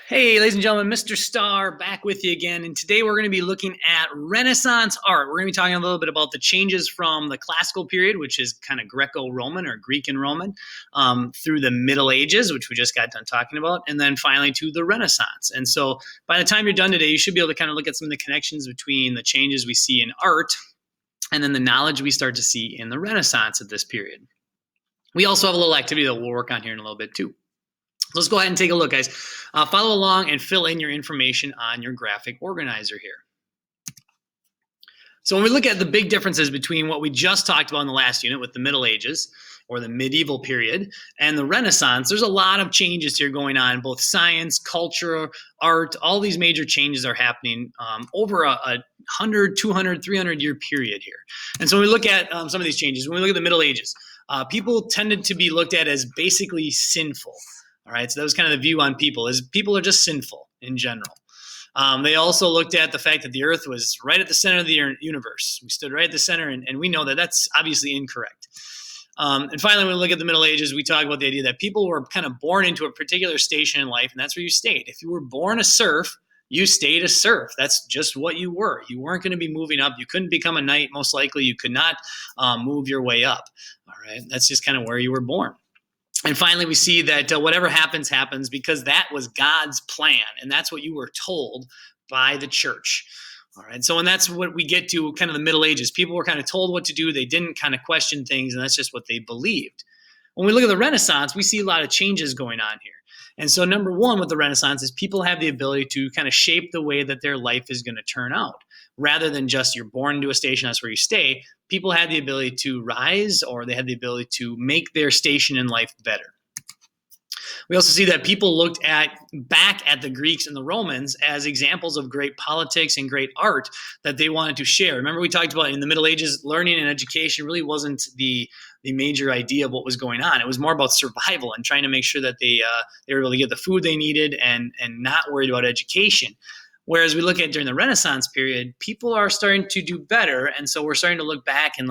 Hey, ladies and gentlemen, Mr. Star back with you again. And today we're going to be looking at Renaissance art. We're going to be talking a little bit about the changes from the classical period, which is kind of Greco-Roman or Greek and Roman, through the Middle Ages, which we just got done talking about, and then finally to the Renaissance. And so by the time you're done today, you should be able to kind of look at some of the connections between the changes we see in art and then the knowledge we start to see in the Renaissance at this period. We also have a little activity that we'll work on here in a little bit too. Let's go ahead and take a look, guys. Follow along and fill in your information on your graphic organizer here. So when we look at the big differences between what we just talked about in the last unit with the Middle Ages or the medieval period and the Renaissance, there's a lot of changes here going on, both science, culture, art, all these major changes are happening over a 100, 200, 300-year period here. And so when we look at some of these changes, when we look at the Middle Ages, people tended to be looked at as basically sinful. All right, so that was kind of the view on people, is people are just sinful in general. They also looked at the fact that the earth was right at the center of the universe. We stood right at the center, and we know that that's obviously incorrect. And finally, when we look at the Middle Ages, we talk about the idea that people were kind of born into a particular station in life, and that's where you stayed. If you were born a serf, you stayed a serf. That's just what you were. You weren't going to be moving up. You couldn't become a knight, most likely. You could not move your way up. All right, that's just kind of where you were born. And finally, we see that whatever happens, happens because that was God's plan. And that's what you were told by the church. All right. So, and that's what we get to kind of the Middle Ages. People were kind of told what to do. They didn't kind of question things. And that's just what they believed. When we look at the Renaissance, we see a lot of changes going on here. And so number one with the Renaissance is people have the ability to kind of shape the way that their life is going to turn out. Rather than just you're born into a station, that's where you stay, people had the ability to rise, or they had the ability to make their station in life better. We also see that people looked back at the Greeks and the Romans as examples of great politics and great art that they wanted to share. Remember, we talked about in the Middle Ages, learning and education really wasn't the major idea of what was going on. It was more about survival and trying to make sure that they were able to get the food they needed and not worried about education. Whereas we look at during the Renaissance period, people are starting to do better. And so we're starting to look back and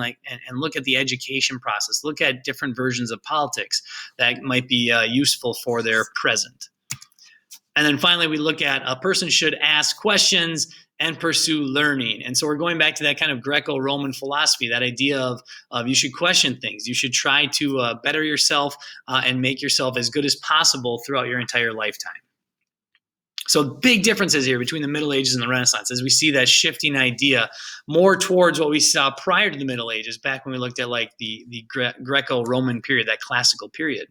look at the education process, look at different versions of politics that might be useful for their present. And then finally, we look at a person should ask questions and pursue learning. And so we're going back to that kind of Greco-Roman philosophy, that idea of you should question things. You should try to better yourself and make yourself as good as possible throughout your entire lifetime. So big differences here between the Middle Ages and the Renaissance as we see that shifting idea more towards what we saw prior to the Middle Ages, back when we looked at like the Greco-Roman period, that classical period.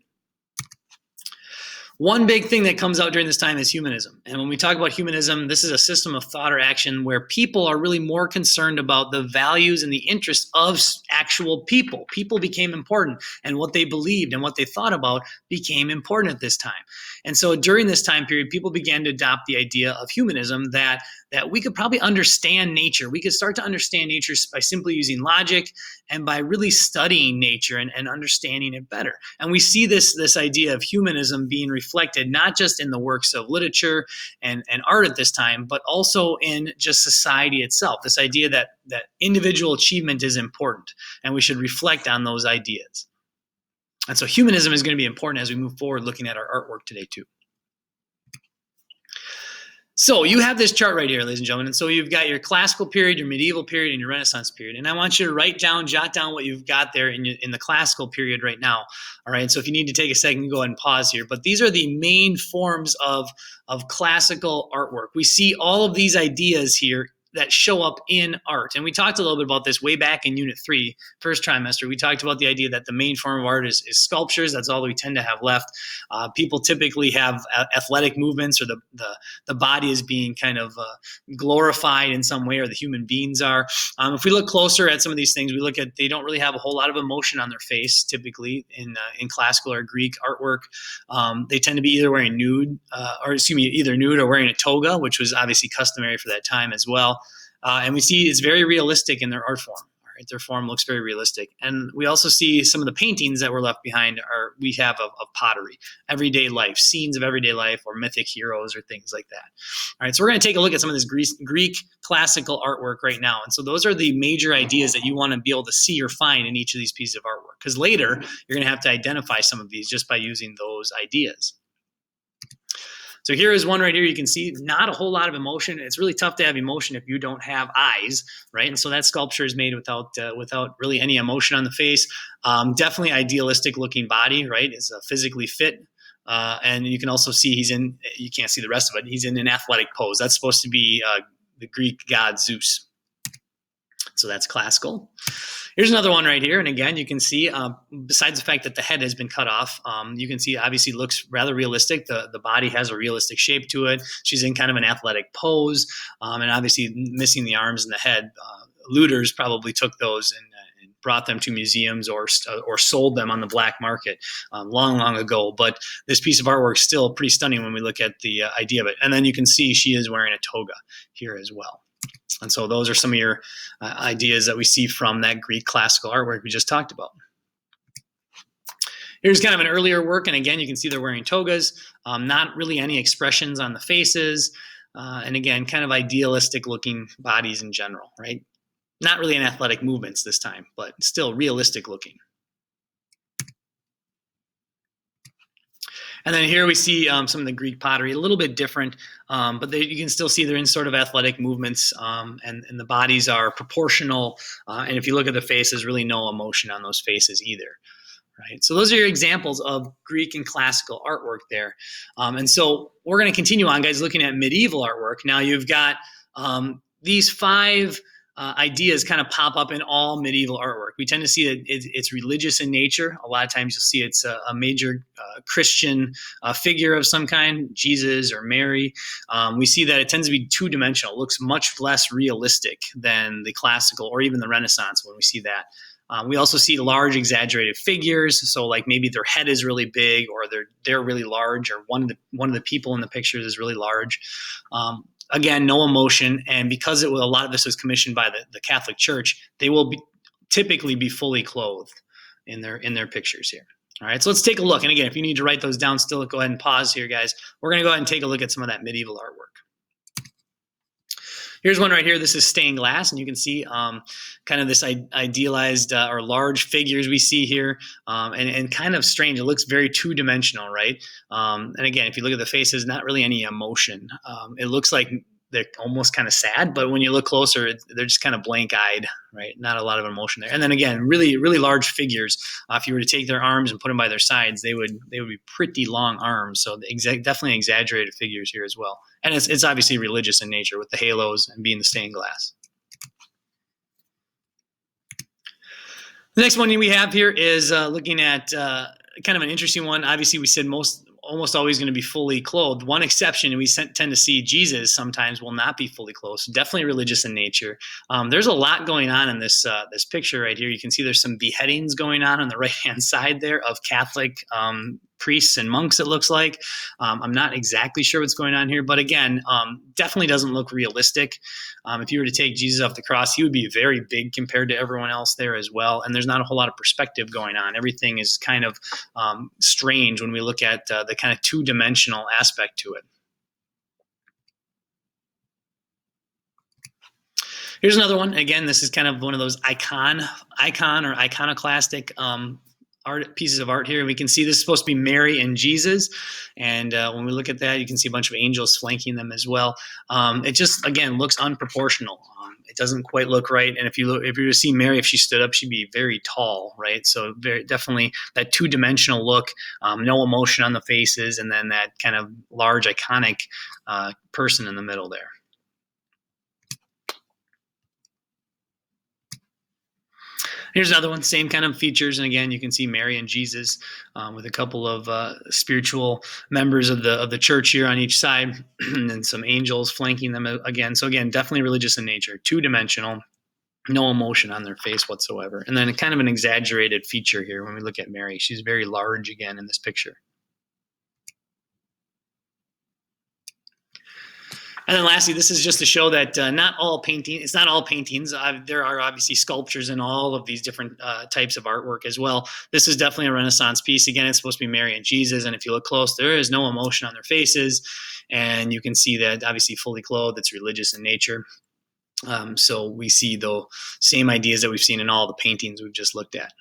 One big thing that comes out during this time is humanism. And when we talk about humanism, this is a system of thought or action where people are really more concerned about the values and the interests of actual people. People became important, and what they believed and what they thought about became important at this time. And so during this time period, people began to adopt the idea of humanism that we could probably understand nature. We could start to understand nature by simply using logic and by really studying nature and understanding it better. And we see this idea of humanism being reflected not just in the works of literature and art at this time, but also in just society itself. This idea that individual achievement is important and we should reflect on those ideas. And so humanism is going to be important as we move forward looking at our artwork today too. So you have this chart right here, ladies and gentlemen. And so you've got your classical period, your medieval period, and your Renaissance period. And I want you to jot down what you've got there in the classical period right now. All right. So if you need to take a second, go ahead and pause here. But these are the main forms of classical artwork. We see all of these ideas here that show up in art. And we talked a little bit about this way back in Unit 3, first trimester. We talked about the idea that the main form of art is sculptures. That's all we tend to have left. People typically have athletic movements, or the body is being kind of glorified in some way, or the human beings are. If we look closer at some of these things, we look at they don't really have a whole lot of emotion on their face, typically in classical or Greek artwork. They tend to be either wearing either nude or wearing a toga, which was obviously customary for that time as well. And we see it's very realistic in their art form. Right? Their form looks very realistic. And we also see some of the paintings that were left behind we have of pottery, everyday life, scenes of everyday life, or mythic heroes or things like that. All right, so we're going to take a look at some of this Greek classical artwork right now. And so those are the major ideas that you want to be able to see or find in each of these pieces of artwork, because later you're going to have to identify some of these just by using those ideas. So here is one right here. You can see not a whole lot of emotion. It's really tough to have emotion if you don't have eyes, right? And so that sculpture is made without really any emotion on the face. Definitely idealistic looking body, right? Is physically fit. And you can also see you can't see the rest of it. He's in an athletic pose. That's supposed to be the Greek god Zeus. So that's classical. Here's another one right here. And again, you can see, besides the fact that the head has been cut off, you can see obviously looks rather realistic. The body has a realistic shape to it. She's in kind of an athletic pose, and obviously missing the arms and the head. Looters probably took those and brought them to museums or sold them on the black market long ago. But this piece of artwork is still pretty stunning when we look at the idea of it. And then you can see she is wearing a toga here as well. And so those are some of your ideas that we see from that Greek classical artwork we just talked about. Here's kind of an earlier work. And again, you can see they're wearing togas, not really any expressions on the faces. And again, kind of idealistic looking bodies in general, right? Not really in athletic movements this time, but still realistic looking. And then here we see some of the Greek pottery, a little bit different, but you can still see they're in sort of athletic movements, and the bodies are proportional. And if you look at the faces, really no emotion on those faces either. Right. So those are your examples of Greek and classical artwork there. And so we're going to continue on, guys, looking at medieval artwork. Now you've got these 5 ideas kind of pop up in all medieval artwork. We tend to see that it's religious in nature. A lot of times you'll see it's a major Christian figure of some kind, Jesus or Mary. We see that it tends to be two-dimensional. It looks much less realistic than the classical or even the Renaissance when we see that. We also see large exaggerated figures. So like maybe their head is really big or they're really large, or one of the people in the pictures is really large. Again, no emotion, and because a lot of this was commissioned by the Catholic Church, they will typically be fully clothed in their pictures here. All right, so let's take a look. And again, if you need to write those down still, go ahead and pause here, guys. We're going to go ahead and take a look at some of that medieval artwork. Here's one right here. This is stained glass, and you can see kind of this idealized or large figures we see here, and kind of strange. It looks very two-dimensional, right? And again, if you look at the faces, not really any emotion. It looks like they're almost kind of sad, but when you look closer, they're just kind of blank-eyed, right? Not a lot of emotion there. And then again, really, really large figures. If you were to take their arms and put them by their sides, they would be pretty long arms. So definitely exaggerated figures here as well. And it's obviously religious in nature with the halos and being the stained glass. The next one we have here is looking at kind of an interesting one. Obviously, we said almost always going to be fully clothed. One exception, we tend to see Jesus sometimes will not be fully clothed. So definitely religious in nature. There's a lot going on in this picture right here. You can see there's some beheadings going on the right-hand side there of Catholic priests and monks, it looks like. I'm not exactly sure what's going on here, but again, definitely doesn't look realistic. If you were to take Jesus off the cross, he would be very big compared to everyone else there as well. And there's not a whole lot of perspective going on. Everything is kind of strange when we look at the kind of two-dimensional aspect to it. Here's another one. Again, this is kind of one of those icon or iconoclastic pieces of art here. We can see this is supposed to be Mary and Jesus, and when we look at that, you can see a bunch of angels flanking them as well. It just again looks unproportional. It doesn't quite look right. And if you were to see Mary, if she stood up, she'd be very tall, right? So definitely that two-dimensional look, no emotion on the faces, and then that kind of large iconic person in the middle there. Here's another one, same kind of features, and again, you can see Mary and Jesus with a couple of spiritual members of the church here on each side, and some angels flanking them again. So again, definitely religious in nature, two-dimensional, no emotion on their face whatsoever. And then kind of an exaggerated feature here when we look at Mary. She's very large again in this picture. And then lastly, this is just to show that it's not all paintings. There are obviously sculptures in all of these different types of artwork as well. This is definitely a Renaissance piece. Again, it's supposed to be Mary and Jesus. And if you look close, there is no emotion on their faces. And you can see that obviously fully clothed, it's religious in nature. So we see the same ideas that we've seen in all the paintings we've just looked at.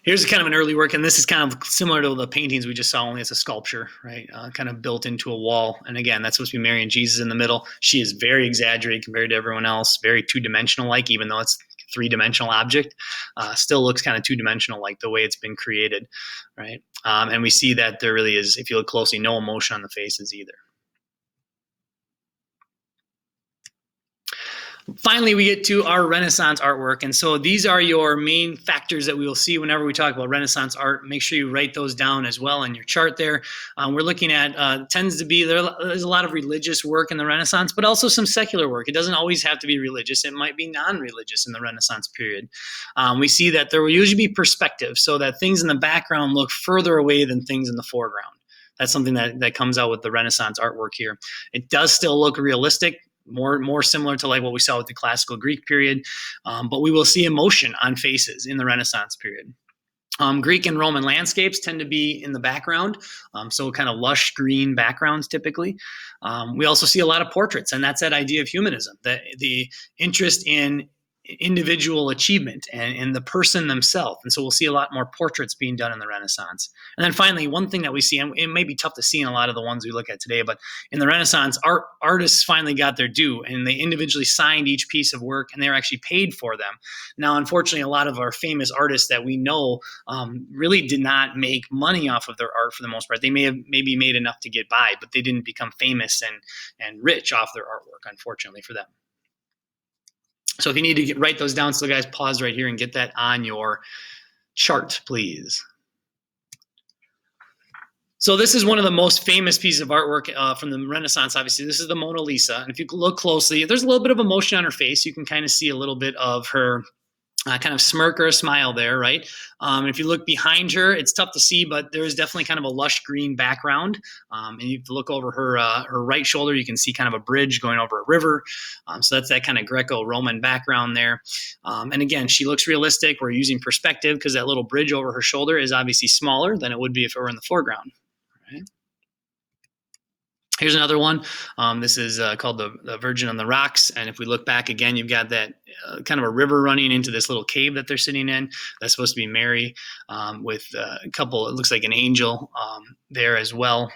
Here's kind of an early work, and this is kind of similar to the paintings we just saw, only it's a sculpture, right? Kind of built into a wall. And again, that's supposed to be Mary and Jesus in the middle. She is very exaggerated compared to everyone else, very two-dimensional like, even though it's three-dimensional object, still looks kind of two-dimensional like the way it's been created, right? And we see that there really is, if you look closely, no emotion on the faces either. Finally, we get to our Renaissance artwork. And so these are your main factors that we will see whenever we talk about Renaissance art. Make sure you write those down as well in your chart there. We're looking at, tends to be, there's a lot of religious work in the Renaissance, but also some secular work. It doesn't always have to be religious. It might be non-religious in the Renaissance period. We see that there will usually be perspective, so that things in the background look further away than things in the foreground. That's something that comes out with the Renaissance artwork here. It does still look realistic, more similar to like what we saw with the classical Greek period, but we will see emotion on faces in the Renaissance period. Greek and Roman landscapes tend to be in the background, so kind of lush green backgrounds typically. We also see a lot of portraits, and that's that idea of humanism, the interest in individual achievement and the person themselves. And so we'll see a lot more portraits being done in the Renaissance. And then finally, one thing that we see, and it may be tough to see in a lot of the ones we look at today, but in the Renaissance, artists finally got their due, and they individually signed each piece of work, and they were actually paid for them. Now, unfortunately, a lot of our famous artists that we know really did not make money off of their art for the most part. They may have maybe made enough to get by, but they didn't become famous and rich off their artwork, unfortunately for them. So if you need to write those down, so guys, pause right here and get that on your chart, please. So this is one of the most famous pieces of artwork from the Renaissance, obviously. This is the Mona Lisa. And if you look closely, there's a little bit of emotion on her face. You can kind of see a little bit of her kind of smirk or a smile there, right? And if you look behind her, it's tough to see, but there is definitely kind of a lush green background. And if you look over her right shoulder, you can see kind of a bridge going over a river. So that's that kind of Greco-Roman background there. And again, she looks realistic. We're using perspective because that little bridge over her shoulder is obviously smaller than it would be if it were in the foreground. Right? Here's another one. This is called the Virgin on the Rocks. And if we look back again, you've got that kind of a river running into this little cave that they're sitting in. That's supposed to be Mary with a couple, it looks like an angel there as well.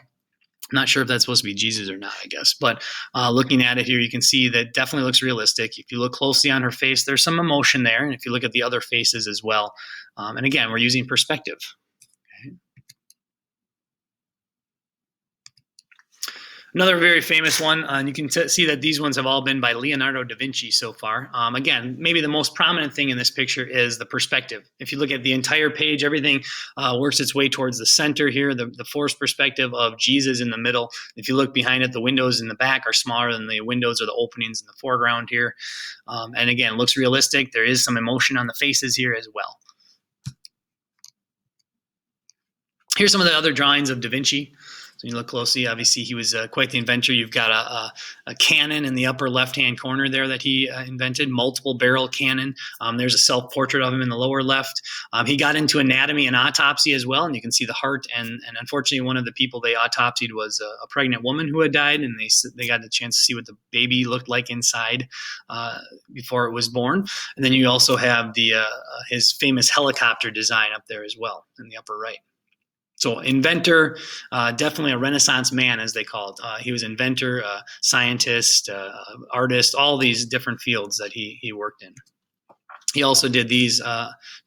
I'm not sure if that's supposed to be Jesus or not, I guess. But looking at it here, you can see that definitely looks realistic. If you look closely on her face, there's some emotion there. And if you look at the other faces as well. And again, we're using perspective. Another very famous one, and you can see that these ones have all been by Leonardo da Vinci so far. Again, maybe the most prominent thing in this picture is the perspective. If you look at the entire page, everything works its way towards the center here, the forced perspective of Jesus in the middle. If you look behind it, the windows in the back are smaller than the windows or the openings in the foreground here. And again, it looks realistic. There is some emotion on the faces here as well. Here's some of the other drawings of Da Vinci. So you look closely, obviously he was quite the inventor. You've got a cannon in the upper left-hand corner there that he invented, multiple barrel cannon. There's a self-portrait of him in the lower left. He got into anatomy and autopsy as well, and you can see the heart. And unfortunately, one of the people they autopsied was a pregnant woman who had died, and they got the chance to see what the baby looked like inside before it was born. And then you also have his famous helicopter design up there as well in the upper right. So inventor, definitely a Renaissance man, as they called. He was inventor, scientist, artist, all these different fields that he worked in. He also did these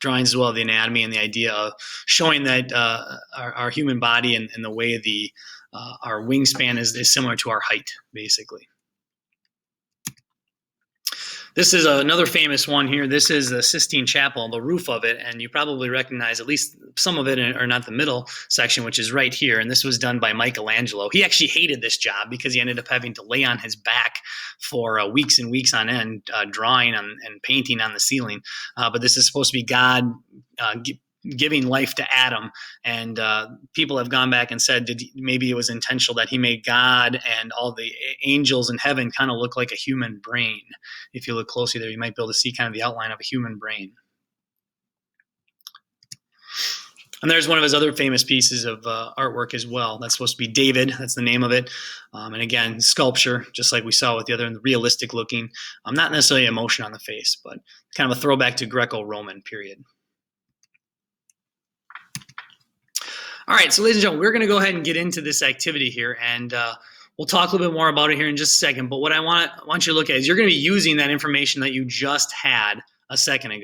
drawings as well, the anatomy and the idea of showing that our human body and the way our wingspan is similar to our height, basically. This is another famous one here. This is the Sistine Chapel, the roof of it, and you probably recognize at least some of it, or not the middle section, which is right here. And this was done by Michelangelo. He actually hated this job because he ended up having to lay on his back for weeks and weeks on end, drawing and painting on the ceiling. But this is supposed to be God giving life to Adam, and people have gone back and said maybe it was intentional that he made God and all the angels in heaven kind of look like a human brain. If you look closely there, you might be able to see kind of the outline of a human brain. And there's one of his other famous pieces of artwork as well. That's supposed to be David. That's the name of it. And again, sculpture, just like we saw with the other, realistic looking. Not necessarily emotion on the face, but kind of a throwback to Greco-Roman period. All right, so ladies and gentlemen, we're going to go ahead and get into this activity here, and we'll talk a little bit more about it here in just a second. But what I want you to look at is you're going to be using that information that you just had a second ago.